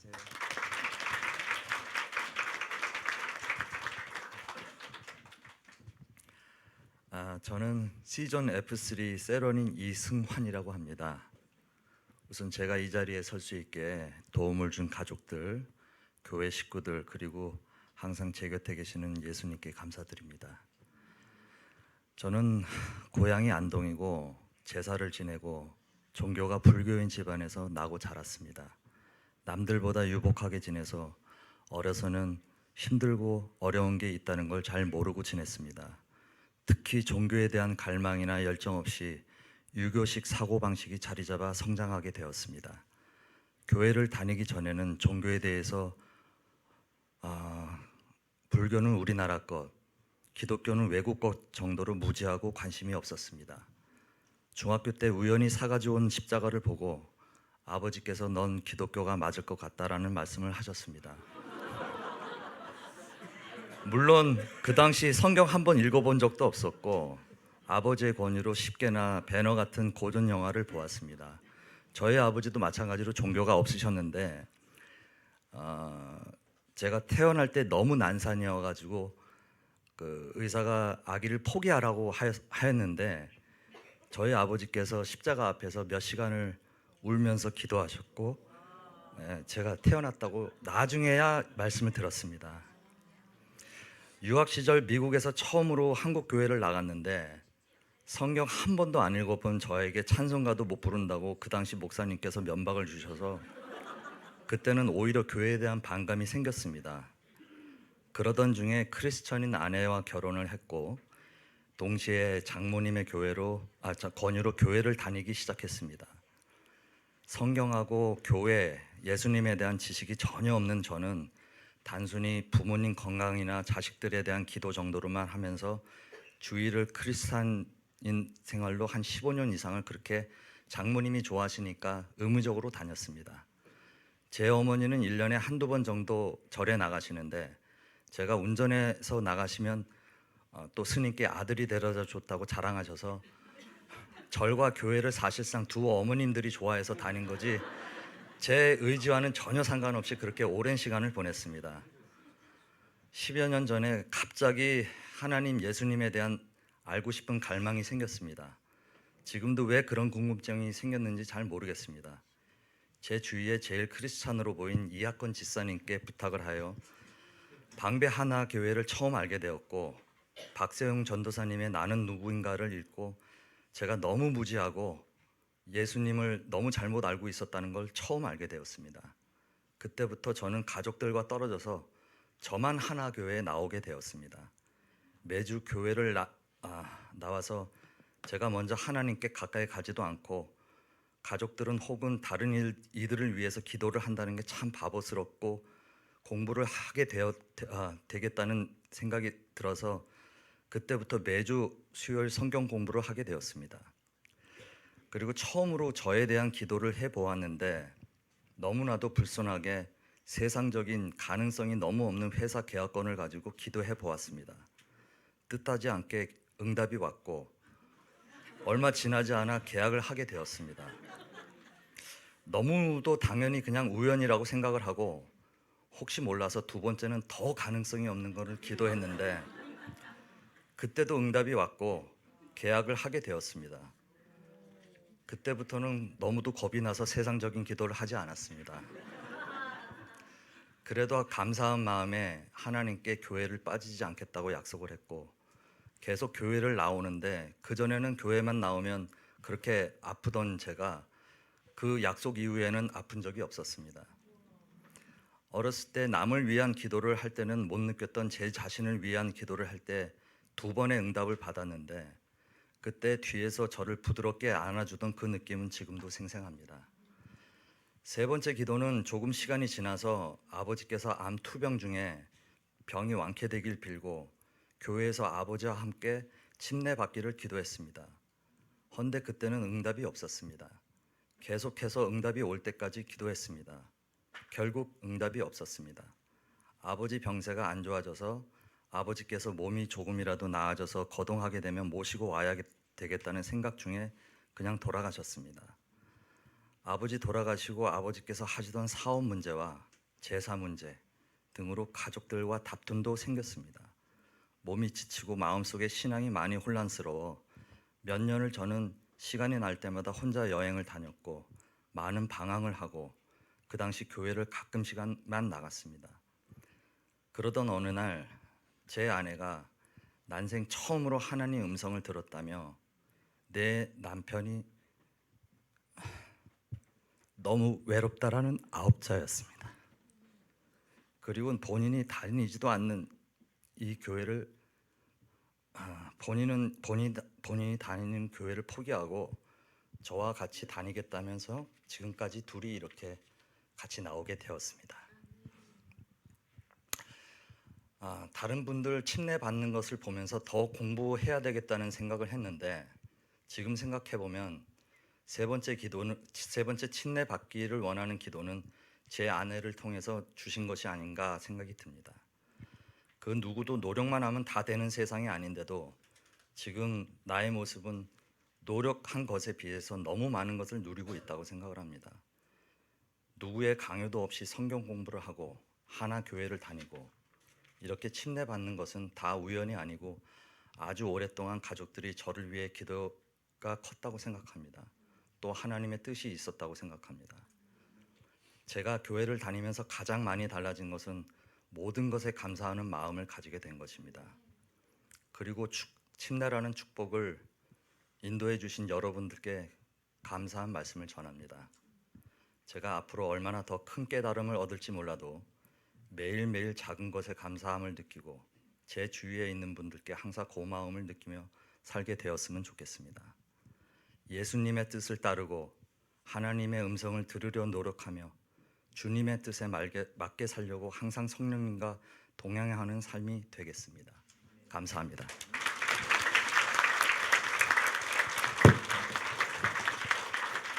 안녕하세요. 저는 시전 F3 세런인 이승환이라고 합니다. 우선 제가 이 자리에 설 수 있게 도움을 준 가족들, 교회 식구들, 그리고 항상 제 곁에 계시는 예수님께 감사드립니다. 저는 고향이 안동이고 제사를 지내고 종교가 불교인 집안에서 나고 자랐습니다. 남들보다 유복하게 지내서 어려서는 힘들고 어려운 게 있다는 걸 잘 모르고 지냈습니다. 특히 종교에 대한 갈망이나 열정 없이 유교식 사고방식이 자리 잡아 성장하게 되었습니다. 교회를 다니기 전에는 종교에 대해서 불교는 우리나라 것, 기독교는 외국 것 정도로 무지하고 관심이 없었습니다. 중학교 때 우연히 사가지 온 십자가를 보고 아버지께서 넌 기독교가 맞을 것 같다라는 말씀을 하셨습니다. 물론 그 당시 성경 한 번 읽어본 적도 없었고 아버지의 권유로 10개나 배너 같은 고전 영화를 보았습니다. 저희 아버지도 마찬가지로 종교가 없으셨는데 제가 태어날 때 너무 난산이어가지고 그 의사가 아기를 포기하라고 하였는데 저희 아버지께서 십자가 앞에서 몇 시간을 울면서 기도하셨고 제가 태어났다고 나중에야 말씀을 들었습니다. 유학 시절 미국에서 처음으로 한국 교회를 나갔는데 성경 한 번도 안 읽어본 저에게 찬송가도 못 부른다고 그 당시 목사님께서 면박을 주셔서 그때는 오히려 교회에 대한 반감이 생겼습니다. 그러던 중에 크리스천인 아내와 결혼을 했고 동시에 장모님의 권유로 교회를 다니기 시작했습니다. 성경하고 교회, 예수님에 대한 지식이 전혀 없는 저는 단순히 부모님 건강이나 자식들에 대한 기도 정도로만 하면서 주일을 크리스찬인 생활로 한 15년 이상을 그렇게 장모님이 좋아하시니까 의무적으로 다녔습니다. 제 어머니는 1년에 한두 번 정도 절에 나가시는데 제가 운전해서 나가시면 또 스님께 아들이 데려다 줬다고 자랑하셔서 절과 교회를 사실상 두 어머님들이 좋아해서 다닌 거지 제 의지와는 전혀 상관없이 그렇게 오랜 시간을 보냈습니다. 10여 년 전에 갑자기 하나님, 예수님에 대한 알고 싶은 갈망이 생겼습니다. 지금도 왜 그런 궁금증이 생겼는지 잘 모르겠습니다. 제 주위에 제일 크리스찬으로 보인 이학권 집사님께 부탁을 하여 방배 하나 교회를 처음 알게 되었고 박세웅 전도사님의 나는 누구인가를 읽고 제가 너무 무지하고 예수님을 너무 잘못 알고 있었다는 걸 처음 알게 되었습니다. 그때부터 저는 가족들과 떨어져서 저만 하나 교회에 나오게 되었습니다. 매주 교회를 나와서 제가 먼저 하나님께 가까이 가지도 않고 가족들은 혹은 다른 이들을 위해서 기도를 한다는 게 참 바보스럽고 공부를 하게 되겠다는 생각이 들어서 그때부터 매주 수요일 성경 공부를 하게 되었습니다. 그리고 처음으로 저에 대한 기도를 해보았는데 너무나도 불손하게 세상적인 가능성이 너무 없는 회사 계약건을 가지고 기도해 보았습니다. 뜻하지 않게 응답이 왔고 얼마 지나지 않아 계약을 하게 되었습니다. 너무도 당연히 그냥 우연이라고 생각을 하고 혹시 몰라서 두 번째는 더 가능성이 없는 것을 기도했는데 그때도 응답이 왔고 계약을 하게 되었습니다. 그때부터는 너무도 겁이 나서 세상적인 기도를 하지 않았습니다. 그래도 감사한 마음에 하나님께 교회를 빠지지 않겠다고 약속을 했고 계속 교회를 나오는데 그전에는 교회만 나오면 그렇게 아프던 제가 그 약속 이후에는 아픈 적이 없었습니다. 어렸을 때 남을 위한 기도를 할 때는 못 느꼈던 제 자신을 위한 기도를 할 때 2번의 응답을 받았는데 그때 뒤에서 저를 부드럽게 안아주던 그 느낌은 지금도 생생합니다. 세 번째 기도는 조금 시간이 지나서 아버지께서 암 투병 중에 병이 완쾌되길 빌고 교회에서 아버지와 함께 침례받기를 기도했습니다. 헌데 그때는 응답이 없었습니다. 계속해서 응답이 올 때까지 기도했습니다. 결국 응답이 없었습니다. 아버지 병세가 안 좋아져서 아버지께서 몸이 조금이라도 나아져서 거동하게 되면 모시고 와야 되겠다는 생각 중에 그냥 돌아가셨습니다. 아버지 돌아가시고 아버지께서 하시던 사업 문제와 제사 문제 등으로 가족들과 다툼도 생겼습니다. 몸이 지치고 마음속에 신앙이 많이 혼란스러워 몇 년을 저는 시간이 날 때마다 혼자 여행을 다녔고 많은 방황을 하고 그 당시 교회를 가끔씩만 나갔습니다. 그러던 어느 날 제 아내가 난생 처음으로 하나님 음성을 들었다며 내 남편이 너무 외롭다라는 아홉자였습니다. 그리고 본인이 다니지도 않는 이 교회를 본인이 다니는 교회를 포기하고 저와 같이 다니겠다면서 지금까지 둘이 이렇게 같이 나오게 되었습니다. 다른 분들 침례 받는 것을 보면서 더 공부해야 되겠다는 생각을 했는데 지금 생각해 보면 세 번째 침례 받기를 원하는 기도는 제 아내를 통해서 주신 것이 아닌가 생각이 듭니다. 그 누구도 노력만 하면 다 되는 세상이 아닌데도 지금 나의 모습은 노력한 것에 비해서 너무 많은 것을 누리고 있다고 생각을 합니다. 누구의 강요도 없이 성경 공부를 하고 하나 교회를 다니고 이렇게 침례 받는 것은 다 우연이 아니고 아주 오랫동안 가족들이 저를 위해 기도가 컸다고 생각합니다. 또 하나님의 뜻이 있었다고 생각합니다. 제가 교회를 다니면서 가장 많이 달라진 것은 모든 것에 감사하는 마음을 가지게 된 것입니다. 그리고 침례라는 축복을 인도해 주신 여러분들께 감사한 말씀을 전합니다. 제가 앞으로 얼마나 더 큰 깨달음을 얻을지 몰라도 매일매일 작은 것에 감사함을 느끼고 제 주위에 있는 분들께 항상 고마움을 느끼며 살게 되었으면 좋겠습니다. 예수님의 뜻을 따르고 하나님의 음성을 들으려 노력하며 주님의 뜻에 맞게 살려고 항상 성령님과 동행하는 삶이 되겠습니다. 감사합니다.